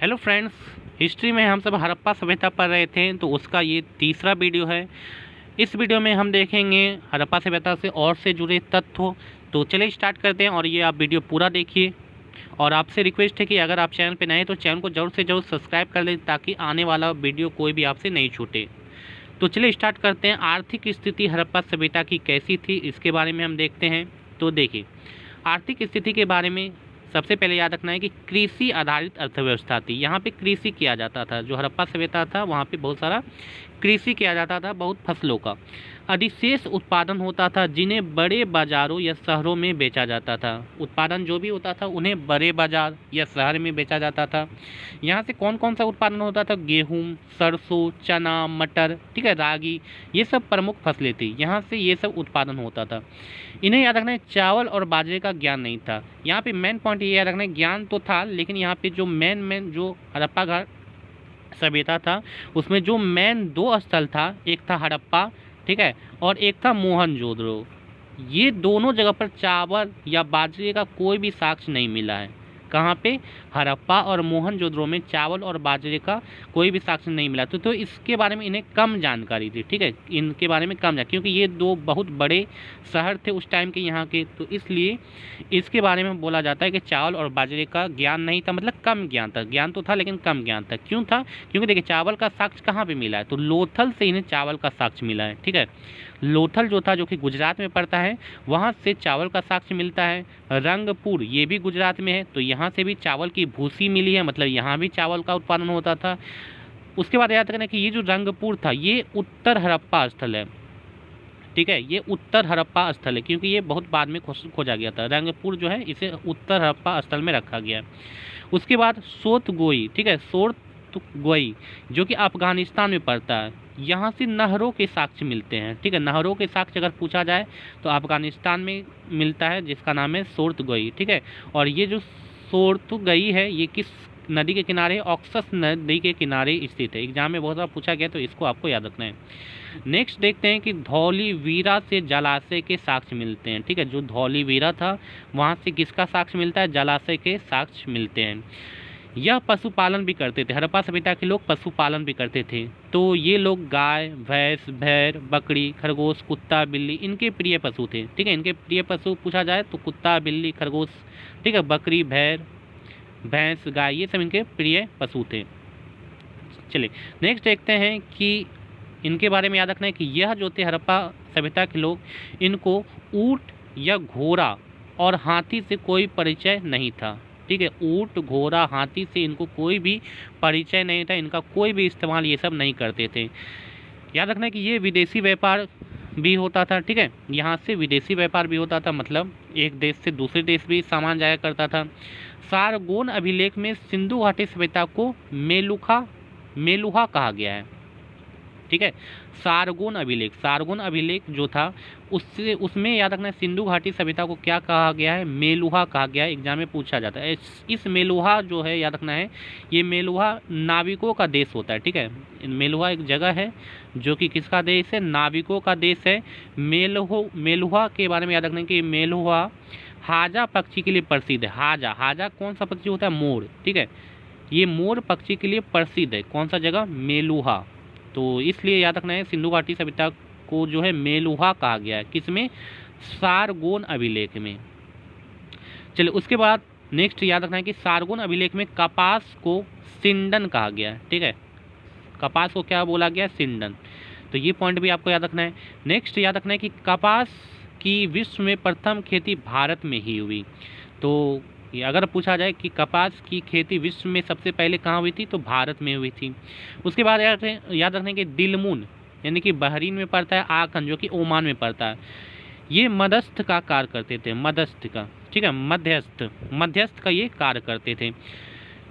Hello friends, history में हम सब हड़प्पा सभ्यता पढ़ रहे थे, तो उसका ये तीसरा वीडियो है। इस वीडियो में हम देखेंगे हड़प्पा सभ्यता से और से जुड़े तथ्य। तो चलिए स्टार्ट करते हैं और ये आप वीडियो पूरा देखिए। और आपसे रिक्वेस्ट है कि अगर आप चैनल पर नए हैं तो चैनल को ज़रूर से ज़रूर सब्सक्राइब कर लें ताकि आने वाला वीडियो कोई भी आपसे नहीं छूटे। तो चलिए स्टार्ट करते हैं। आर्थिक स्थिति हड़प्पा सभ्यता की कैसी थी, इसके बारे में हम देखते हैं। तो देखिए, आर्थिक स्थिति के बारे में सबसे पहले याद रखना है कि कृषि आधारित अर्थव्यवस्था थी। यहाँ पे कृषि किया जाता था। जो हड़प्पा सभ्यता था वहाँ पे बहुत सारा कृषि किया जाता था, बहुत फसलों का अधिशेष उत्पादन होता था, जिन्हें बड़े बाजारों या शहरों में बेचा जाता था। उत्पादन जो भी होता था उन्हें बड़े बाजार या शहर में बेचा जाता था। यहाँ से कौन कौन सा उत्पादन होता था? गेहूँ, सरसों, चना, मटर, ठीक है, रागी, ये सब प्रमुख फसलें थी। यहाँ से ये सब उत्पादन होता था। इन्हें याद रखना है, चावल और बाजरे का ज्ञान नहीं था। यहाँ पे मेन पॉइंट ये याद रखना है, ज्ञान तो था लेकिन यहाँ पे जो मेन जो हड़प्पा का सभ्यता था उसमें जो मेन दो स्थल था, एक था हड़प्पा, ठीक है, और एक था मोहनजोदड़ो। ये दोनों जगह पर चावल या बाजरे का कोई भी साक्ष्य नहीं मिला है। कहाँ पे? हड़प्पा और मोहनजोदड़ो में चावल और बाजरे का कोई भी साक्ष्य नहीं मिला। तो इसके बारे में इन्हें कम जानकारी थी, ठीक है, इनके बारे में कम क्योंकि ये दो बहुत बड़े शहर थे उस टाइम के यहाँ के, तो इसलिए इसके बारे में बोला जाता है कि चावल और बाजरे का ज्ञान नहीं था, मतलब कम ज्ञान था। ज्ञान तो था लेकिन कम ज्ञान था। क्यों था? क्योंकि देखिए, चावल का साक्ष्य कहाँ पे मिला है? तो लोथल से इन्हें चावल का साक्ष्य मिला है, ठीक है। लोथल जो था, जो कि गुजरात में पड़ता है, वहाँ से चावल का साक्ष्य मिलता है। रंगपुर ये भी गुजरात में है, तो यहाँ से भी चावल की भूसी मिली है, मतलब यहाँ भी चावल का उत्पादन होता था। उसके बाद याद रखना कि ये जो रंगपुर था ये उत्तर हड़प्पा स्थल है, ठीक है, ये उत्तर हड़प्पा स्थल है क्योंकि ये बहुत बाद में खोजा गया था। रंगपुर जो है इसे उत्तर हड़प्पा स्थल में रखा गया। उसके बाद सोतगोई, ठीक है, सोतगोई जो कि अफगानिस्तान में पड़ता है, यहाँ से नहरों के साक्ष्य मिलते हैं, ठीक है। नहरों के साक्ष्य अगर पूछा जाए तो अफगानिस्तान में मिलता है, जिसका नाम है सोर्तगोई, ठीक है। और ये जो सोर्तगोई है ये किस नदी के किनारे? ऑक्सस नदी के किनारे स्थित है। एग्जाम में बहुत बार पूछा गया तो इसको आपको याद रखना है। नेक्स्ट देखते हैं कि धौलीवीरा से जलाशय के साक्ष्य मिलते हैं, ठीक है। जो धौलीवीरा था वहाँ से किसका साक्ष्य मिलता है? जलाशय के साक्ष्य मिलते हैं। यह पशुपालन भी करते थे। हड़प्पा सभ्यता के लोग पशुपालन भी करते थे। तो ये लोग गाय, भैंस, भेड़, बकरी, खरगोश, कुत्ता, बिल्ली इनके प्रिय पशु थे, ठीक है। इनके प्रिय पशु पूछा जाए तो कुत्ता, बिल्ली, खरगोश, ठीक है, बकरी, भेड़, भैंस, गाय, ये सब इनके प्रिय पशु थे। चलिए नेक्स्ट देखते हैं कि इनके बारे में याद रखना है कि यह जो थे हड़प्पा सभ्यता के लोग, इनको ऊँट या घोड़ा और हाथी से कोई परिचय नहीं था, ठीक है। ऊँट, घोड़ा, हाथी से इनको कोई भी परिचय नहीं था, इनका कोई भी इस्तेमाल ये सब नहीं करते थे। याद रखना है कि ये विदेशी व्यापार भी होता था, ठीक है, यहाँ से विदेशी व्यापार भी होता था, मतलब एक देश से दूसरे देश भी सामान जाया करता था। सारगोन अभिलेख में सिंधु घाटी सभ्यता को मेलुहा कहा गया है, ठीक है। सारगोन अभिलेख जो था उसमें याद रखना है सिंधु घाटी सभ्यता को क्या कहा गया है? मेलुहा कहा गया है। एग्जाम में पूछा जाता है। इस मेलुहा जो है, याद रखना है, ये मेलुहा नाविकों का देश होता है, ठीक है। मेलुहा एक जगह है जो कि किसका देश है? नाविकों का देश है। मेलुहा के बारे में याद रखना है कि मेलुहा हाजा पक्षी के लिए प्रसिद्ध है। हाजा कौन सा पक्षी होता है? मोर, ठीक है। ये मोर पक्षी के लिए प्रसिद्ध है। कौन सा जगह? मेलुहा। तो इसलिए याद रखना है सिंधु घाटी सभ्यता को जो है मेलुहा कहा गया है। किसमें? सारगोन अभिलेख में। चलिए उसके बाद नेक्स्ट याद रखना है कि सारगोन अभिलेख में कपास को सिंडन कहा गया है, ठीक है। कपास को क्या बोला गया? सिंडन। तो ये पॉइंट भी आपको याद रखना है। नेक्स्ट याद रखना है कि कपास की विश्व में प्रथम खेती भारत में ही हुई। तो ये अगर पूछा जाए कि कपास की खेती विश्व में सबसे पहले कहाँ हुई थी, तो भारत में हुई थी। उसके बाद याद रखने कि दिलमुन यानी कि बहरीन में पड़ता है, आखन जो कि ओमान में पड़ता है, ये मध्यस्थ का कार्य करते थे। मध्यस्थ का, ठीक है, मध्यस्थ का ये कार्य करते थे।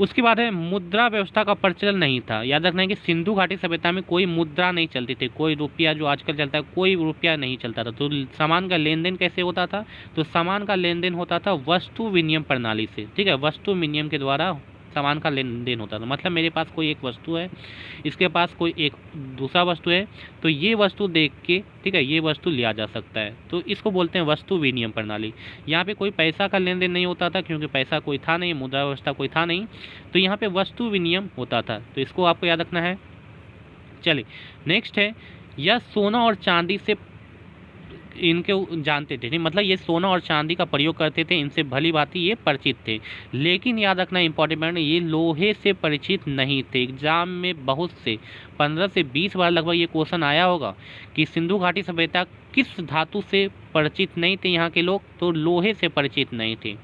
उसके बाद है मुद्रा व्यवस्था का प्रचलन नहीं था। याद रखना है कि सिंधु घाटी सभ्यता में कोई मुद्रा नहीं चलती थी, कोई रुपया जो आजकल चलता है, कोई रुपया नहीं चलता था। तो सामान का लेन देन कैसे होता था? तो सामान का लेन देन होता था वस्तु विनिमय प्रणाली से, ठीक है, वस्तु विनिमय के द्वारा सामान का लेन देन होता था। मतलब मेरे पास कोई एक वस्तु है, इसके पास कोई एक दूसरा वस्तु है, तो ये वस्तु देख के, ठीक है, ये वस्तु लिया जा सकता है, तो इसको बोलते हैं वस्तु विनिमय प्रणाली। यहाँ पे कोई पैसा का लेन देन नहीं होता था, क्योंकि पैसा कोई था नहीं, मुद्रा व्यवस्था कोई था नहीं, तो यहाँ पे वस्तु विनिमय होता था। तो इसको आपको याद रखना है। चलिए नेक्स्ट है, यह सोना और चांदी से इनके जानते थे, नहीं मतलब ये सोना और चांदी का प्रयोग करते थे, इनसे भली भांति ये परिचित थे। लेकिन याद रखना इंपॉर्टेंट, ये लोहे से परिचित नहीं थे। एग्जाम में बहुत से 15 से 20 बार लगभग ये क्वेश्चन आया होगा कि सिंधु घाटी सभ्यता किस धातु से परिचित नहीं थे यहाँ के लोग, तो लोहे से परिचित नहीं थे,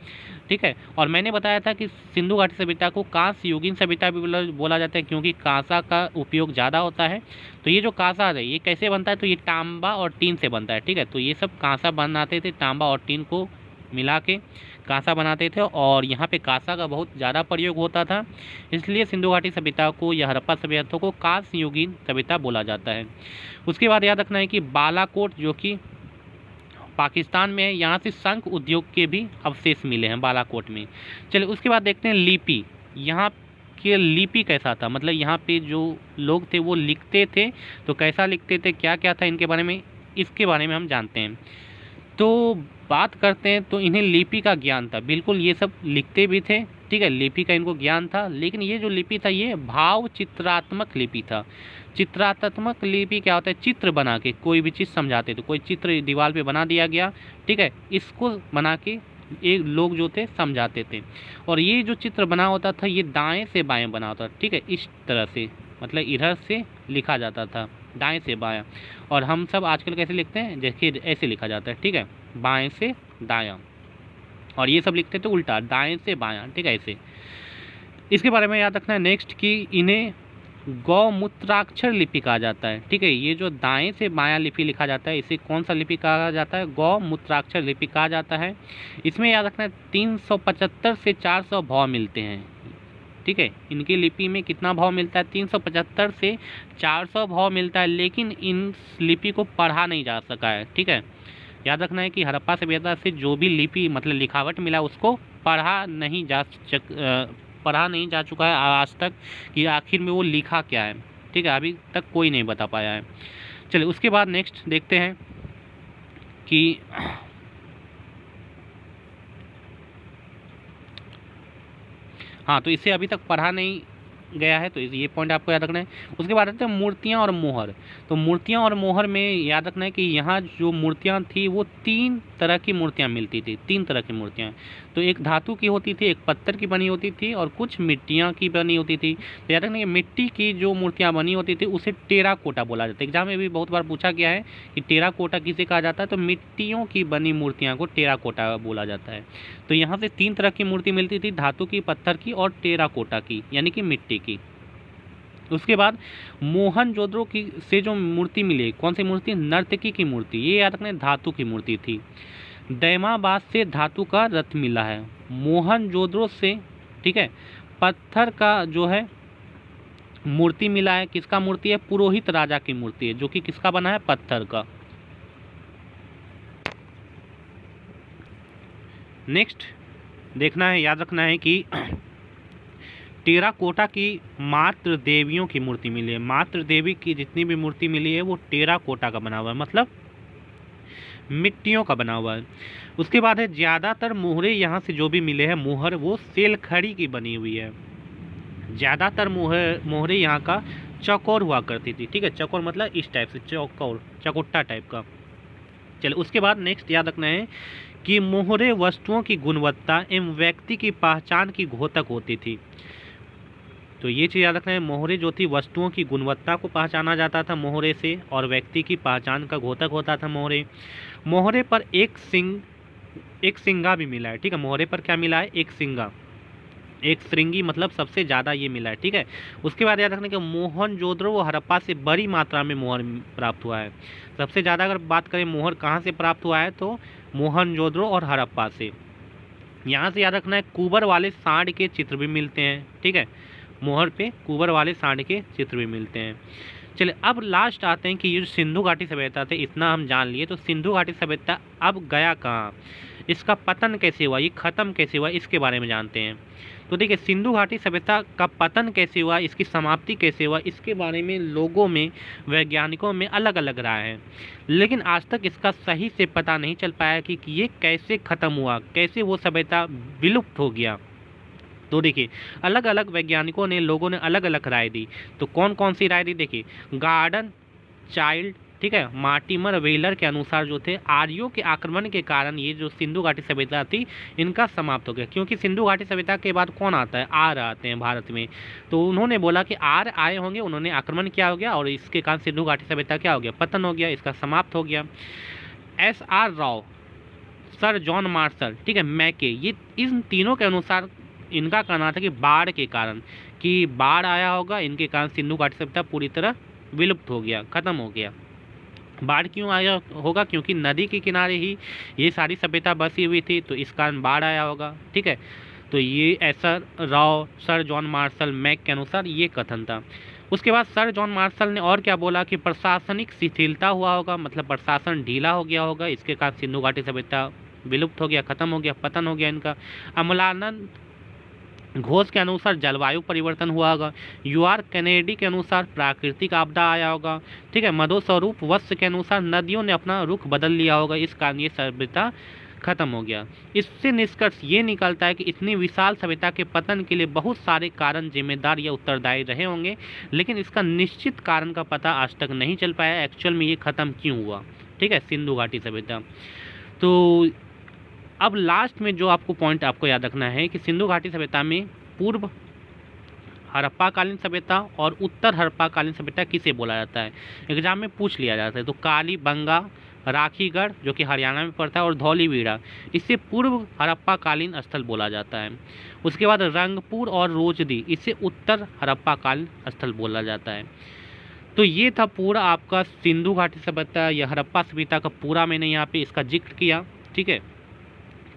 ठीक है। और मैंने बताया था कि सिंधु घाटी सभ्यता को कांस्य युगीन सभ्यता भी बोला जाता है, क्योंकि कांसा का उपयोग ज़्यादा होता है। तो ये जो कांसा है ये कैसे बनता है, तो ये तांबा और टीन से बनता है, ठीक है। तो ये सब कांसा बनाते थे, तांबा और टीन को मिला के कांसा बनाते थे, और यहाँ पे कांसा का बहुत ज़्यादा प्रयोग होता था, इसलिए सिंधु घाटी सभ्यता को या हड़प्पा सभ्यता को कांस्य युगीन सभ्यता बोला जाता है। उसके बाद याद रखना है कि बालाकोट जो कि पाकिस्तान में है, यहाँ से शंख उद्योग के भी अवशेष मिले हैं बालाकोट में। चलिए उसके बाद देखते हैं लिपि। यहाँ के लिपि कैसा था, मतलब यहाँ पे जो लोग थे वो लिखते थे, तो कैसा लिखते थे, क्या क्या था इनके बारे में, इसके बारे में हम जानते हैं। तो बात करते हैं, तो इन्हें लिपि का ज्ञान था, बिल्कुल ये सब लिखते भी थे, ठीक है, लिपि का इनको ज्ञान था। लेकिन ये जो लिपि था ये भाव चित्रात्मक लिपि था। चित्रात्मक लिपि क्या होता है, चित्र बना के कोई भी चीज़ समझाते थे, कोई चित्र दीवार पे बना दिया गया, ठीक है, इसको बना के एक लोग जो थे समझाते थे। और ये जो चित्र बना होता था ये दाएं से बाएं बना होता था, ठीक है, इस तरह से, मतलब इधर से लिखा जाता था, दाएं से बायां। और हम सब आजकल कैसे लिखते हैं, जैसे ऐसे लिखा जाता है, ठीक है, बाएं से दायां। और ये सब लिखते थे उल्टा, दाएं से बायां, ठीक है, ऐसे। इसके बारे में याद रखना है नेक्स्ट कि इन्हें गौमूत्राक्षर लिपि कहा जाता है, ठीक है। ये जो दाएं से बायां लिपि लिखा जाता है इसे कौन सा लिपि कहा जाता है, गौमूत्राक्षर लिपि कहा जाता है। इसमें याद रखना है 375 से 400 भाव मिलते हैं, ठीक है। इनकी लिपि में कितना भाव मिलता है, 375 से 400 भाव मिलता है, लेकिन इन लिपि को पढ़ा नहीं जा सका है, ठीक है। याद रखना है कि हड़प्पा सभ्यता से जो भी लिपि मतलब लिखावट मिला उसको पढ़ा नहीं जा चुका है आज तक कि आखिर में वो लिखा क्या है, ठीक है, अभी तक कोई नहीं बता पाया है। चलिए उसके बाद नेक्स्ट देखते हैं कि हाँ, तो इसे अभी तक पढ़ा नहीं गया है, तो ये पॉइंट आपको याद रखना है। उसके बाद आते हैं मूर्तियाँ और मोहर। तो मूर्तियाँ और मोहर में याद रखना है कि यहाँ जो मूर्तियाँ थी वो 3 तरह की मूर्तियाँ मिलती थी, 3 तरह की मूर्तियाँ। तो एक धातु की होती थी, एक पत्थर की बनी होती थी, और कुछ मिट्टियाँ की बनी होती थी। तो याद रखना, मिट्टी की जो मूर्तियाँ बनी होती थी उसे टेराकोटा बोला जाता है। एग्जाम में भी बहुत बार पूछा गया है कि टेराकोटा किसे कहा जाता है, तो मिट्टियों की बनी मूर्तियाँ को टेराकोटा बोला जाता है। तो यहाँ से 3 तरह की मूर्ति मिलती थी, धातु की, पत्थर की और टेराकोटा की, यानी कि मिट्टी की। उसके बाद मोहनजोदड़ो की से जो मूर्ति मिली, कौन सी मूर्ति, नर्तकी की मूर्ति, ये याद रखना धातु की मूर्ति थी। दैमाबाद से धातु का रथ मिला है, मोहनजोदड़ो से, ठीक है, पत्थर का जो है मूर्ति मिला है। किसका मूर्ति है, पुरोहित राजा की मूर्ति है, जो कि किसका बना है, पत्थर का। नेक्स्ट देखना है, याद रखना है कि टेराकोटा की मातृ देवियों की मूर्ति मिली है। मातृ देवी की जितनी भी मूर्ति मिली है वो टेराकोटा का बना हुआ है, मतलब मिट्टियों का बना हुआ है। उसके बाद है ज़्यादातर मोहरे यहाँ से जो भी मिले हैं मोहर वो सेलखड़ी की बनी हुई है। ज़्यादातर मोहरे यहाँ का चौकोर हुआ करती थी, ठीक है, चौकोर मतलब इस टाइप से, चौकोर, चकोट्टा टाइप का। चलिए उसके बाद नेक्स्ट याद रखना है कि मोहरे वस्तुओं की गुणवत्ता एवं व्यक्ति की पहचान की घोतक होती थी। तो ये चीज़ याद रखना है, मोहरे जो थी वस्तुओं की गुणवत्ता को पहचाना जाता था मोहरे से, और व्यक्ति की पहचान का घोतक होता था मोहरे। मोहरे पर एक सिंगा भी मिला है, ठीक है, मोहरे पर क्या मिला है, एक सिंगा, एक श्रृंगी, मतलब सबसे ज़्यादा ये मिला है, ठीक है। उसके बाद याद रखना कि मोहनजोदड़ो व हड़प्पा से बड़ी मात्रा में मोहर प्राप्त हुआ है। सबसे ज़्यादा अगर बात करें मोहर कहाँ से प्राप्त हुआ है, तो मोहनजोदड़ो और हड़प्पा से। यहाँ से याद रखना है कुबर वाले सांड के चित्र भी मिलते हैं, ठीक है, मोहर पे कुबर वाले सांड के चित्र भी मिलते हैं। चलिए अब लास्ट आते हैं कि ये जो सिंधु घाटी सभ्यता थे, इतना हम जान लिए, तो सिंधु घाटी सभ्यता अब गया कहाँ। इसका पतन कैसे हुआ, ये ख़त्म कैसे हुआ, इसके बारे में जानते हैं। तो देखिए सिंधु घाटी सभ्यता का पतन कैसे हुआ, इसकी समाप्ति कैसे हुआ, इसके बारे में लोगों में, वैज्ञानिकों में अलग अलग राय है, लेकिन आज तक इसका सही से पता नहीं चल पाया कि ये कैसे ख़त्म हुआ, कैसे वो सभ्यता विलुप्त हो गया। तो देखिए अलग अलग वैज्ञानिकों ने, लोगों ने अलग अलग राय दी। तो कौन कौन सी राय दी, देखिए गार्डन चाइल्ड, ठीक है, मार्टिमर वेलर के अनुसार जो थे, आर्यों के आक्रमण के कारण ये जो सिंधु घाटी सभ्यता थी इनका समाप्त हो गया। क्योंकि सिंधु घाटी सभ्यता के बाद कौन आता है, आर्य आते हैं भारत में। तो उन्होंने बोला कि आर्य आए होंगे, उन्होंने आक्रमण किया हो गया और इसके कारण सिंधु घाटी सभ्यता क्या हो गया, पतन हो गया, इसका समाप्त हो गया। SR Rao, sir John martial, ठीक है, मैके, ये इन तीनों के अनुसार इनका कहना था कि बाढ़ के कारण, कि बाढ़ आया होगा, इनके कारण सिंधु घाटी सभ्यता पूरी तरह विलुप्त हो गया, ख़त्म हो गया। बाढ़ क्यों आया होगा, क्योंकि नदी के किनारे ही ये सारी सभ्यता बसी हुई थी, तो इस कारण बाढ़ आया होगा, ठीक है। तो ये SR Rao, sir John Marshall, मैक के अनुसार ये कथन था। उसके बाद सर जॉन मार्शल ने और क्या बोला कि प्रशासनिक शिथिलता हुआ होगा, मतलब प्रशासन ढीला हो गया होगा, इसके कारण सिंधु घाटी सभ्यता विलुप्त हो गया, ख़त्म हो गया, पतन हो गया इनका। अमलानंद घोष के अनुसार जलवायु परिवर्तन हुआ होगा। UR कैनेडी के अनुसार प्राकृतिक आपदा आया होगा, ठीक है। मधु स्वरूप वत्स के अनुसार नदियों ने अपना रुख बदल लिया होगा, इस कारण ये सभ्यता खत्म हो गया। इससे निष्कर्ष ये निकलता है कि इतनी विशाल सभ्यता के पतन के लिए बहुत सारे कारण जिम्मेदार या उत्तरदायी रहे होंगे, लेकिन इसका निश्चित कारण का पता आज तक नहीं चल पाया एक्चुअल में ये ख़त्म क्यों हुआ, ठीक है, सिंधु घाटी सभ्यता। तो अब लास्ट में जो आपको पॉइंट आपको याद रखना है कि सिंधु घाटी सभ्यता में पूर्व हड़प्पाकालीन सभ्यता और उत्तर हड़प्पाकालीन सभ्यता किसे बोला जाता है, एग्जाम में पूछ लिया जाता है। तो कालीबंगा, राखीगढ़ जो कि हरियाणा में पड़ता है, और धौलीवीरा, इससे पूर्व हड़प्पाकालीन स्थल बोला जाता है। उसके बाद रंगपुर और रोजदी, इसे उत्तर हड़प्पाकालीन स्थल बोला जाता है। तो ये था पूरा आपका सिंधु घाटी सभ्यता या हड़प्पा सभ्यता का पूरा मैंने यहाँ पे इसका जिक्र किया, ठीक है।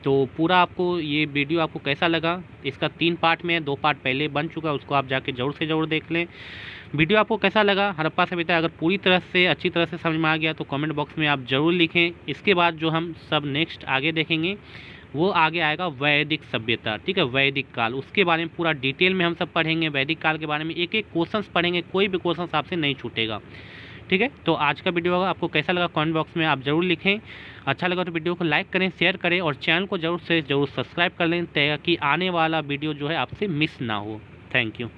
तो पूरा आपको ये वीडियो आपको कैसा लगा, इसका 3 पार्ट में है, 2 पार्ट पहले बन चुका है, उसको आप जाके ज़रूर से ज़रूर देख लें। वीडियो आपको कैसा लगा हड़प्पा सभ्यता, अगर पूरी तरह से अच्छी तरह से समझ में आ गया तो कमेंट बॉक्स में आप ज़रूर लिखें। इसके बाद जो हम सब नेक्स्ट आगे देखेंगे वो आगे आएगा वैदिक सभ्यता, ठीक है, वैदिक काल, उसके बारे में पूरा डिटेल में हम सब पढ़ेंगे। वैदिक काल के बारे में एक एक क्वेश्चंस पढ़ेंगे, कोई भी क्वेश्चंस आपसे नहीं छूटेगा, ठीक है। तो आज का वीडियो आपको कैसा लगा कमेंट बॉक्स में आप ज़रूर लिखें। अच्छा लगा तो वीडियो को लाइक करें, शेयर करें और चैनल को ज़रूर से ज़रूर सब्सक्राइब कर लें ताकि आने वाला वीडियो जो है आपसे मिस ना हो। Thank you.